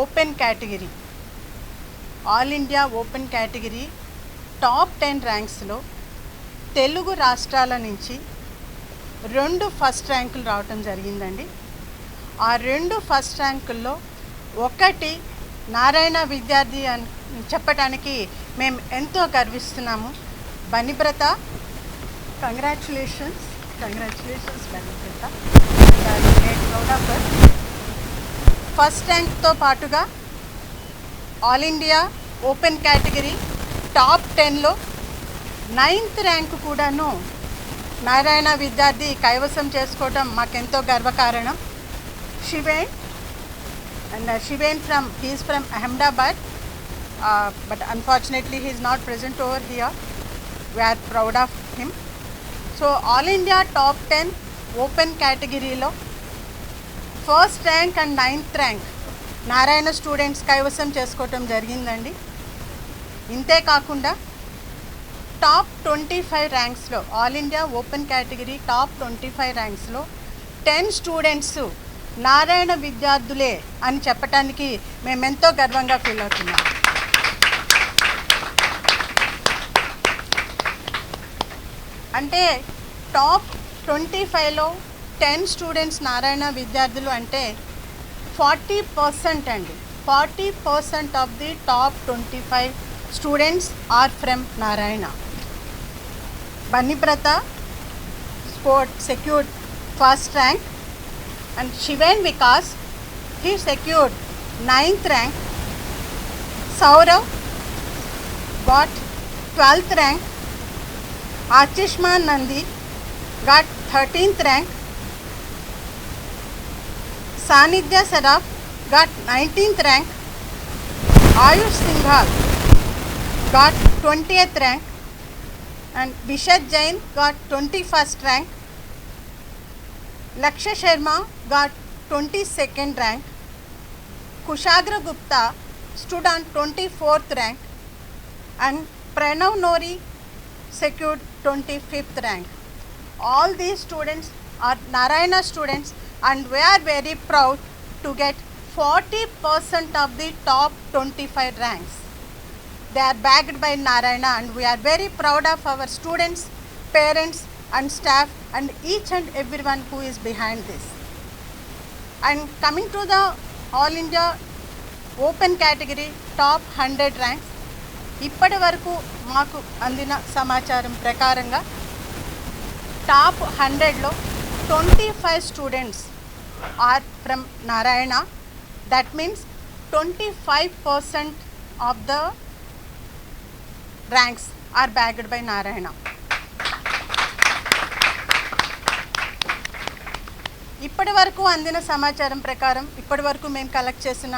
Open category, all India open category top 10 ర్యాంక్స్లో తెలుగు రాష్ట్రాల నుంచి 2 ఫస్ట్ ర్యాంకులు రావటం జరిగిందండి. ఆ 2 ఫస్ట్ ర్యాంకుల్లో ఒకటి నారాయణ విద్యార్థి అని చెప్పడానికి మేము ఎంతో గర్విస్తున్నాము. Banibrata, congratulations Banibrata, proud of her. First ర్యాంక్తో పాటుగా all India open category top 10లో 9th ర్యాంకు కూడాను నారాయణ విద్యార్థి కైవసం చేసుకోవడం మాకెంతో గర్వకారణం. Shiven he's from Ahmedabad, but unfortunately he is not present over here. We are proud of him. So all India top 10 open category lo first rank and 9th rank Narayana students కైవసం చేసుకోవటం జరిగిందండి. ఇంతే కాకుండా టాప్ 25 ర్యాంక్స్లో all India open category top 25 ర్యాంక్స్లో 10 students Narayana విద్యార్థులే అని చెప్పటానికి మేమెంతో గర్వంగా ఫీల్ అవుతున్నాం. అంటే టాప్ 25లో 10 స్టూడెంట్స్ నారాయణ విద్యార్థులు అంటే 40% అండి. 40% of the top 25 students are from Narayana. Banibrata secured first rank, and Shiven Vikas, he secured 9th rank. Saurav got 12th rank. Achishman Nandi got 13th rank. Sanidhya Saraf got 19th rank. Ayush Singhal got 20th rank, and Vishad Jain got 21st rank. Lakshya Sharma got 22nd rank. Kushagra Gupta stood on 24th rank, and Pranav Nori secured 25th rank. All these students are Narayana students, and we are very proud to get 40% of the top 25 ranks. They are backed by Narayana, and we are very proud of our students, parents and staff and each and everyone who is behind this. And coming to the all India open category top 100 ranks, ఇప్పటి వరకు మాకు అందిన సమాచారం ప్రకారంగా top 100లో 25 students are from Narayana. That means 25% of the ranks are backed by Narayana. ఇప్పటి వరకు అందిన సమాచారం ప్రకారం, ఇప్పటి వరకు మేము కలెక్ట్ చేసిన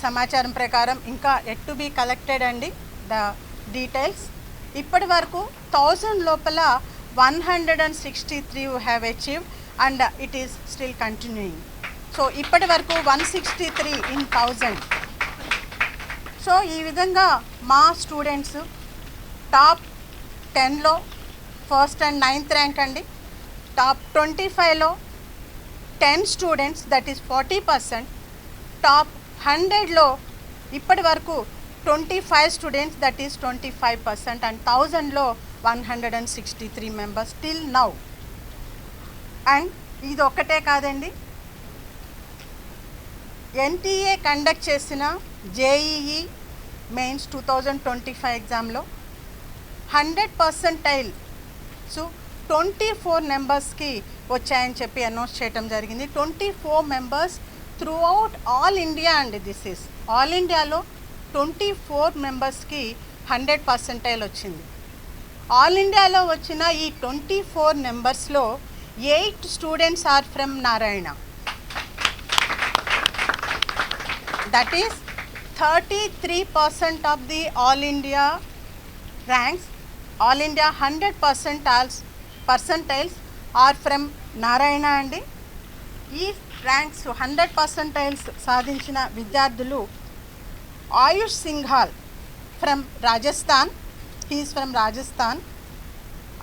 సమాచారం ప్రకారం ఇంకా ఎట్ టు బి కలెక్టెడ్ అండి ద డీటెయిల్స్. ఇప్పటి వరకు 1000 లోపల 163 have achieved and it is still continuing. So ఇప్పటి వరకు 163 in 1000. సో ఈ విధంగా మా స్టూడెంట్స్ టాప్ 10లో ఫస్ట్ అండ్ 9th ర్యాంక్ అండి. టాప్ 25లో 10 స్టూడెంట్స్, దట్ ఈస్ 40%. టాప్ 100లో ఇప్పటి వరకు 25 స్టూడెంట్స్, దట్ ఈస్ 25%. అండ్ 1000లో 163 మెంబర్స్ టిల్ నౌ. అండ్ ఇది ఒక్కటే కాదండి, ఎన్టీఏ కండక్ట్ చేసిన జేఈఈ మెయిన్స్ 2025 ఎగ్జామ్లో 100% సో 24 మెంబర్స్కి వచ్చాయని చెప్పి అనౌన్స్ చేయడం జరిగింది. 24 members through out all India అండి. దిస్ ఈస్ ఆల్ ఇండియాలో 24 మెంబర్స్కి 100% వచ్చింది. ఆల్ ఇండియాలో వచ్చిన ఈ 24 మెంబర్స్లో 8 students are from Narayana. That is 33% of the all India ranks, all India 100% percentiles are from Narayana అండి. ఈ ర్యాంక్స్ 100% సాధించిన విద్యార్థులు Ayush Singhal from Rajasthan, he is from Rajasthan.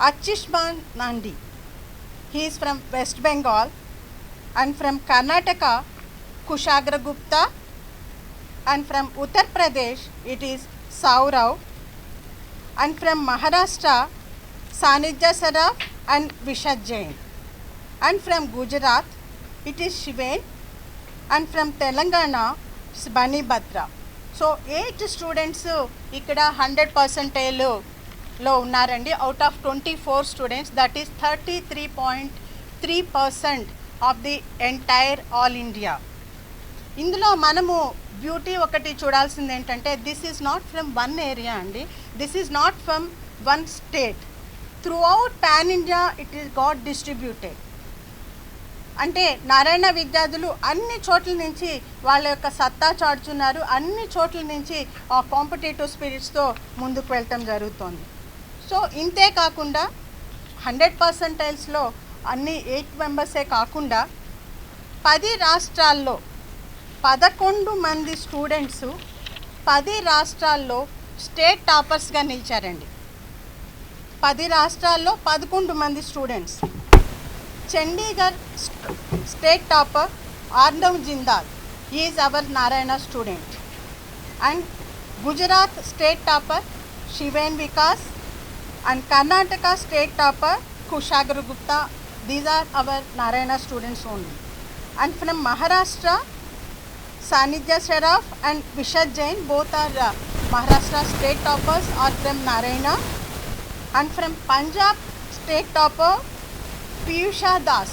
Archishman Nandi, he is from West Bengal. And from Karnataka, Kushagra Gupta and from Uttar Pradesh it is Saurav, and from Maharashtra Sanidhya Saraf and Vishad Jain, and from Gujarat it is Shiven, and from Telangana Bani Batra. So 8 students ikkada 100% లో ఉన్నారండి. Out of 24 students, that is 33.3% of the entire all India. ఇందులో మనము beauty ఒకటి చూడాల్సింది ఏంటంటే this is not from one area అండి, this is not from one state, throughout pan India it is got distributed. అంటే నారాయణ విద్యార్థులు అన్ని చోట్ల నుంచి వాళ్ళ యొక్క సత్తా చాటుతున్నారు, అన్ని చోట్ల నుంచి ఆ కాంపిటేటివ్ స్పిరిట్స్తో ముందుకు వెళ్ళటం జరుగుతోంది. సో ఇంతే కాకుండా 100%లో అన్ని 8 మెంబర్సే కాకుండా 10 రాష్ట్రాల్లో 11 మంది స్టూడెంట్స్ 10 రాష్ట్రాల్లో స్టేట్ టాపర్స్గా నిలిచారండి. 10 రాష్ట్రాల్లో 11 మంది students. Chandigarh state topper Arnav Jindal is our Narayana student, and Gujarat state topper Shiven Vikas, and Karnataka state topper Kushagra Gupta. These are our Narayana students only. And from Maharashtra Sanidhya Saraf and Vishad Jain, both are Maharashtra state toppers are from Narayana. And from Punjab state topper Piyusha Das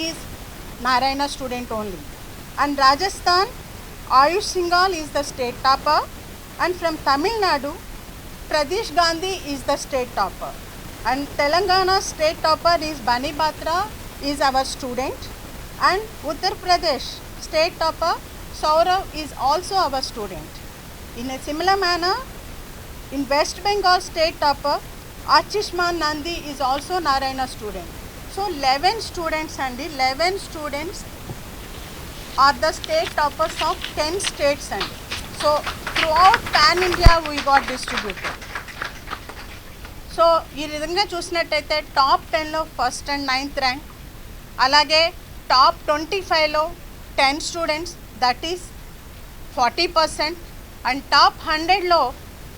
is Narayana student only. And Rajasthan Ayush Singhal is the state topper. And from Tamil Nadu Pradesh Gandhi is the state topper, and Telangana state topper is Bani Batra is our student, and Uttar Pradesh state topper Saurav is also our student. In a similar manner, in West Bengal state topper Achishman Nandi is also Narayana student. So 11 students and 11 students are the state toppers of 10 states and so throughout pan India we got distributed. So ఈ విధంగా చూసినట్టయితే top 10లో first and 9th rank, అలాగే top 25లో 10 students, that is 40%, and top 100లో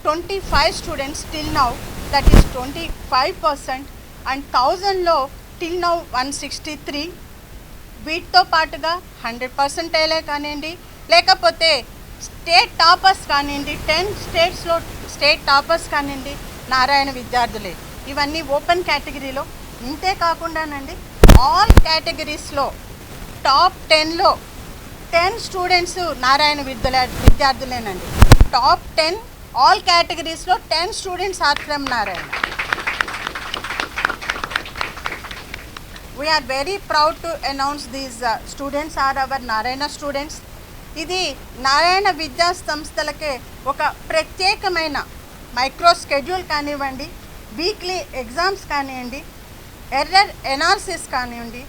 25 students till now, that is 25%, and 1000లో till now 163. వీటితో పాటుగా 100%లే కానివ్వండి, లేకపోతే స్టేట్ టాపర్స్ కానివ్వండి, 10 స్టేట్స్లో స్టేట్ టాపర్స్ కానివ్వండి, నారాయణ విద్యార్థులే. ఇవన్నీ ఓపెన్ కేటగిరీలో. ఇంతే కాకుండానండి ఆల్ కేటగిరీస్లో టాప్ 10లో 10 స్టూడెంట్స్ నారాయణ విద్యార్థులేనండి. టాప్ 10 ఆల్ కేటగిరీస్లో 10 students are from Narayana. We are very proud to announce these students are our Narayana students. ఇది నారాయణ విద్యా సంస్థలకే ఒక ప్రత్యేకమైన మైక్రో స్కెడ్యూల్ కానివ్వండి, వీక్లీ ఎగ్జామ్స్ కానివ్వండి, ఎర్రర్ ఎనాలిసిస్ కానివ్వండి,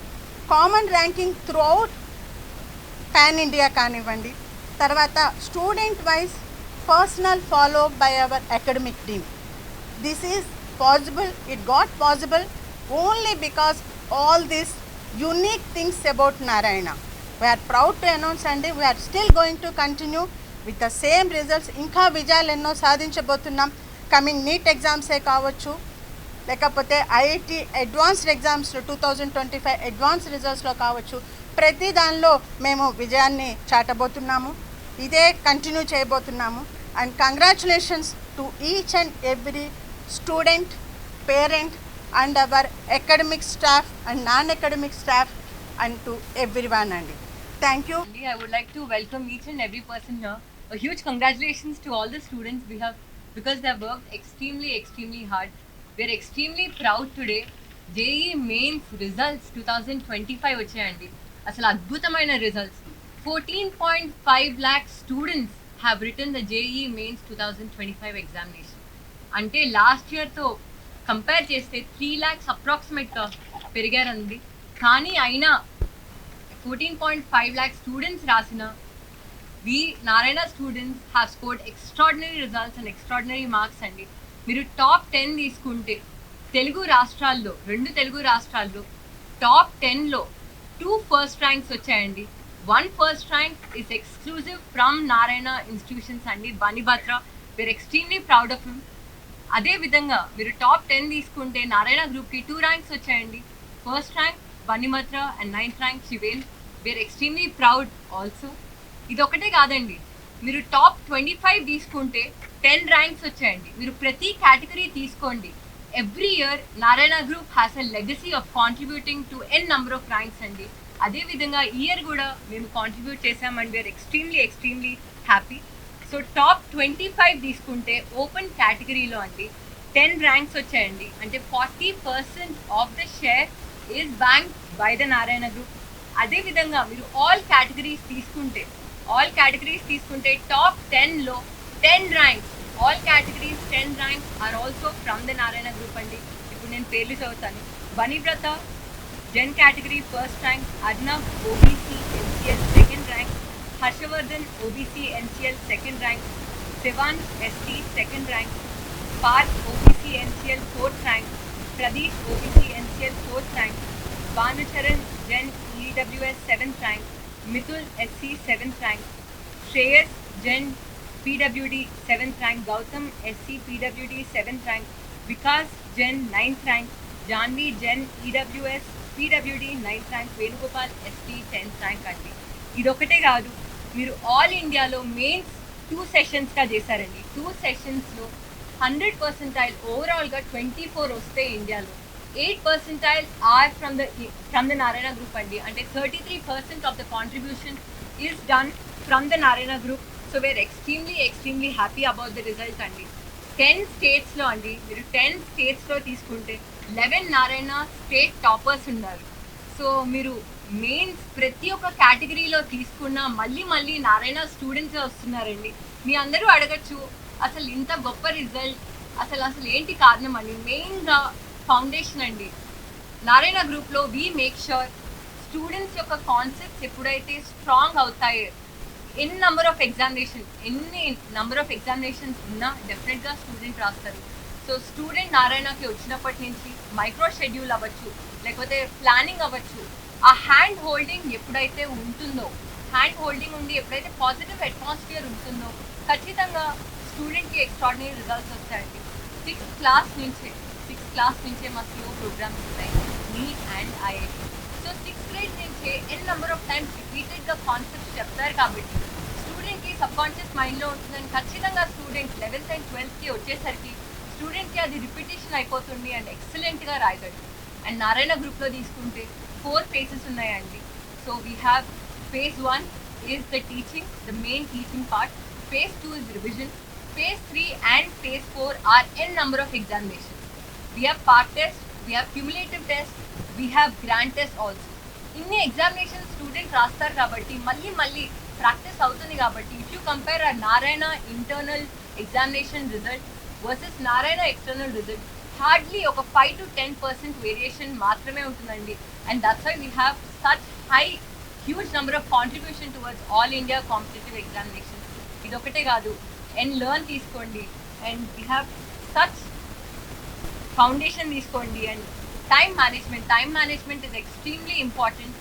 common ranking through out pan India కానివ్వండి, తర్వాత student wise personal follow by our academic team. This is possible, it got possible only because all these unique things about Narayana. We are proud to announce and we are still going to continue with the same results. ఇంకా విజయాలు ఎన్నో సాధించబోతున్నాం. Coming neat ఎగ్జామ్సే కావచ్చు, లేకపోతే IIT advanced ఎగ్జామ్స్లో 2025 advance రిజల్ట్స్లో కావచ్చు, ప్రతి దానిలో మేము విజయాన్ని చాటబోతున్నాము. ఇదే కంటిన్యూ చేయబోతున్నాము. And congratulations to each and every student, parent and our academic staff and non-academic staff and to everyone. Andy, thank you. I would like to welcome each and every person here. A huge congratulations to all the students we have, because they have worked extremely hard. We are extremely proud today. JEE mains results 2025 వచ్చాయండి. అసలు అద్భుతమైన results. 14.5 lakh students have written the JEE mains 2025 examination. అంటే last ఇయర్తో compare చేస్తే 3 lakhs అప్రాక్సిమేట్గా పెరిగారండి. కానీ అయినా 14.5 lakh students రాసిన we Narayana students have scored extraordinary results and extraordinary marks అండి. మీరు టాప్ 10 తీసుకుంటే తెలుగు రాష్ట్రాల్లో, 2 తెలుగు రాష్ట్రాల్లో టాప్ 10లో 2 ఫస్ట్ ర్యాంక్స్ వచ్చాయండి. One first rank is exclusive from Narayana institutions and Banibatra. We're extremely proud of him. అదే విధంగా మీరు టాప్ 10 తీసుకుంటే నారాయణ గ్రూప్కి 2 ర్యాంక్స్ వచ్చాయండి. First rank Banibrata and 9th rank Shiven. We are extremely proud also. ఇది ఒకటే కాదండి, మీరు టాప్ 25 తీసుకుంటే 10 ర్యాంక్స్ వచ్చాయండి. మీరు ప్రతి కేటగిరీ తీసుకోండి. Every year Narayana group has a legacy of contributing to N number of ranks అండి. అదేవిధంగా ఇయర్ కూడా మేము కాంట్రిబ్యూట్ చేసామండి. We are extremely happy. So top 25 తీసుకుంటే ఓపెన్ కేటగిరీలో అండి 10 ర్యాంక్స్ వచ్చాయండి. అంటే 40% ఆఫ్ ద షేర్ ఈజ్ బ్యాంక్ బై ద నారాయణ గ్రూప్. అదేవిధంగా మీరు ఆల్ కేటగిరీస్ తీసుకుంటే టాప్ 10లో 10 ranks, all categories 10 ranks are also from the Narayana group అండి. ఇప్పుడు నేను పేర్లు చదువుతాను. Banibrata gen category first rank, Arnab OBC NCL second rank, Harshavardhan OBC NCL second rank, Sivan ST second rank, Parth OBC NCL fourth rank, Pradeep OBC NCL fourth rank, Banucharan Gen EWS seventh rank, Mithul SC seventh rank, Shreyas Gen PWD seventh rank, Gautam SC PWD seventh rank, Vikas Gen ninth rank, Janvi Gen EWS PWD ninth rank, Venugopal ST 10th rank అండి. ఇదొకటే కాదు, మీరు all ఇండియాలో mains 2 సెషన్స్గా చేశారండి. 2 సెషన్స్లో 100% ఓవరాల్గా 24 వస్తే ఇండియాలో 8% are from the Narayana group అండి. అంటే 33% of the contribution is done from the Narayana group. So we are extremely happy about the result అండి. 10 స్టేట్స్లో అండి, మీరు 10 స్టేట్స్లో తీసుకుంటే 11 నారాయణ స్టేట్ టాపర్స్ ఉన్నారు. సో మీరు మెయిన్స్ ప్రతి ఒక్క కేటగిరీలో తీసుకున్న మళ్ళీ నారాయణ స్టూడెంట్స్ వస్తున్నారండి. మీ అందరూ అడగచ్చు, అసలు ఇంత గొప్ప రిజల్ట్ అసలు ఏంటి కారణం అని. మెయిన్గా ఫౌండేషన్ అండి. నారాయణ గ్రూప్లో వీ మేక్ ష్యూర్ స్టూడెంట్స్ యొక్క కాన్సెప్ట్స్ ఎప్పుడైతే స్ట్రాంగ్ అవుతాయో ఎన్ని నంబర్ ఆఫ్ ఎగ్జామినేషన్స్ ఉన్నా డెఫినెట్గా స్టూడెంట్ రాస్తారు. సో స్టూడెంట్ నారాయణకి వచ్చినప్పటి నుంచి మైక్రో షెడ్యూల్ అవ్వచ్చు, లేకపోతే ప్లానింగ్ అవ్వచ్చు, ఆ హ్యాండ్ హోల్డింగ్ ఎప్పుడైతే ఉంటుందో, ఎప్పుడైతే పాజిటివ్ అట్మాస్ఫియర్ ఉంటుందో ఖచ్చితంగా స్టూడెంట్కి ఎక్స్ట్రాడినరీ రిజల్ట్స్ వస్తాయండి. 6th క్లాస్ నుంచే మా సిఓ ప్రోగ్రామ్స్ ఉంటాయి, NEET and IIT. So 6th grade నుంచే ఎన్ నెంబర్ ఆఫ్ టైమ్స్ రిపీటెడ్గా కాన్సెప్ట్స్ చెప్తారు కాబట్టి స్టూడెంట్కి సబ్కాన్షియస్ మైండ్లో ఉంటుందని ఖచ్చితంగా స్టూడెంట్ 11th and 12th వచ్చేసరికి స్టూడెంట్కి అది రిపిటేషన్ అయిపోతుంది అండ్ ఎక్సలెంట్గా రాయగలరు. అండ్ నారాయణ గ్రూప్లో తీసుకుంటే 4 phases ఉన్నాయండి. So we have phase 1 is the teaching, the main teaching part. Phase 2 is revision. Phase 3 and phase 4 are n number of examinations. We have part test, we have cumulative test, we have grand test also. ఇన్ని examination student రాస్తారు కాబట్టి మళ్ళీ practice అవుతుంది కాబట్టి if you compare ఆ Narayana internal examination result versus Narayana external result hardly ఒక 5 to 10% variation మాత్రమే ఉంటుందండి. And that's why we have such high huge number of contribution towards all India competitive examination. ఇదొకటే కాదు, అండ్ లెర్న్ తీసుకోండి, and we have such foundation తీసుకోండి. And time management is extremely important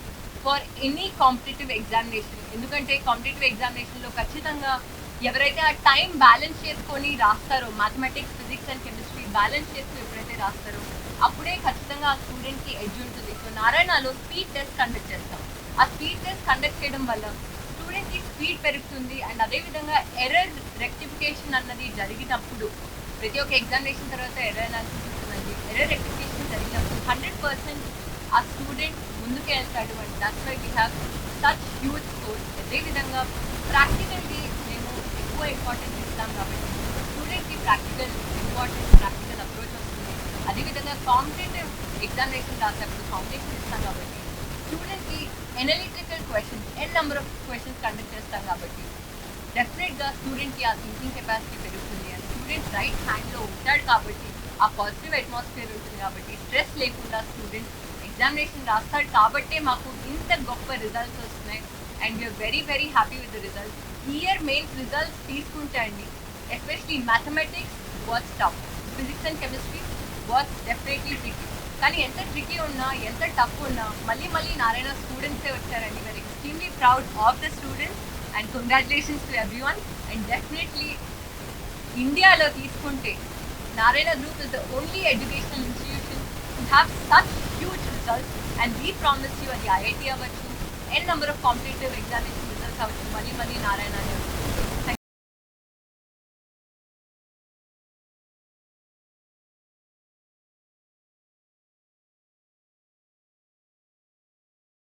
for any competitive examination. ఎందుకంటే competitive ఎగ్జామినేషన్లో ఖచ్చితంగా ఎవరైతే ఆ time balance చేసుకొని రాస్తారో, mathematics, physics and chemistry balance చేసుకుని ఎప్పుడైతే రాస్తారో అప్పుడే ఖచ్చితంగా ఆ స్టూడెంట్కి ఎడ్జ్ ఉంటుంది. సో నారాయణలో స్పీడ్ టెస్ట్ కండక్ట్ చేస్తాం. ఆ స్పీడ్ టెస్ట్ కండక్ట్ చేయడం వల్ల స్టూడెంట్కి స్పీడ్ పెరుగుతుంది. అండ్ అదేవిధంగా ఎర్రర్ రెక్టిఫికేషన్ అన్నది జరిగినప్పుడు ప్రతి ఒక్క ఎగ్జామినేషన్ తర్వాత ఎర్రర్ అనాలిసిస్ ఉంటుందండి. ఎర్రర్ రెక్టిఫికేషన్ జరిగినప్పుడు 100% ఆ స్టూడెంట్ ముందుకు వెళ్తాడు. And that's why we have such huge scores. అదేవిధంగా ప్రాక్టికల్కి మేము ఎక్కువ ఇంపార్టెన్స్ ఇస్తాం కాబట్టి స్టూడెంట్కి ప్రాక్టికల్ అప్రోచ్ వస్తుంది. అదేవిధంగా కాంపిటేటివ్ ఎగ్జామినేషన్ రాసేటప్పుడు ఫౌండేషన్ ఇస్తాం కాబట్టి స్టూడెంట్కి analytical questions N number of questions conduct చేస్తాం కాబట్టి డెఫినెట్గా స్టూడెంట్కి ఆ థింకింగ్ కెపాసిటీ పెరుగుతుంది. అండ్ స్టూడెంట్ రైట్ హ్యాండ్లో ఉంటాడు కాబట్టి ఆ పాజిటివ్ అట్మాస్ఫియర్ ఉంటుంది కాబట్టి స్ట్రెస్ లేకుండా స్టూడెంట్ ఎగ్జామినేషన్ రాస్తాడు కాబట్టే మాకు ఇంత గొప్ప రిజల్ట్స్ వస్తున్నాయి. And we are very happy with the results. Year mains results తీసుకుంటే అండి especially mathematics was tough, physics and chemistry was definitely tricky. కానీ ఎంత ట్రికీ ఉన్నా ఎంత టఫ్ ఉన్నా మళ్ళీ మళ్ళీ నారాయణ స్టూడెంట్సే వచ్చారండి. We are extremely proud of the students and congratulations to every one. And definitely ఇండియాలో తీసుకుంటే Narayana group is the only educational institution to have such huge results. And we promise you అది ఐఐటి అవ్వచ్చు, n number of competitive examination results అవ్వచ్చు, మళ్ళీ మళ్ళీ నారాయణనే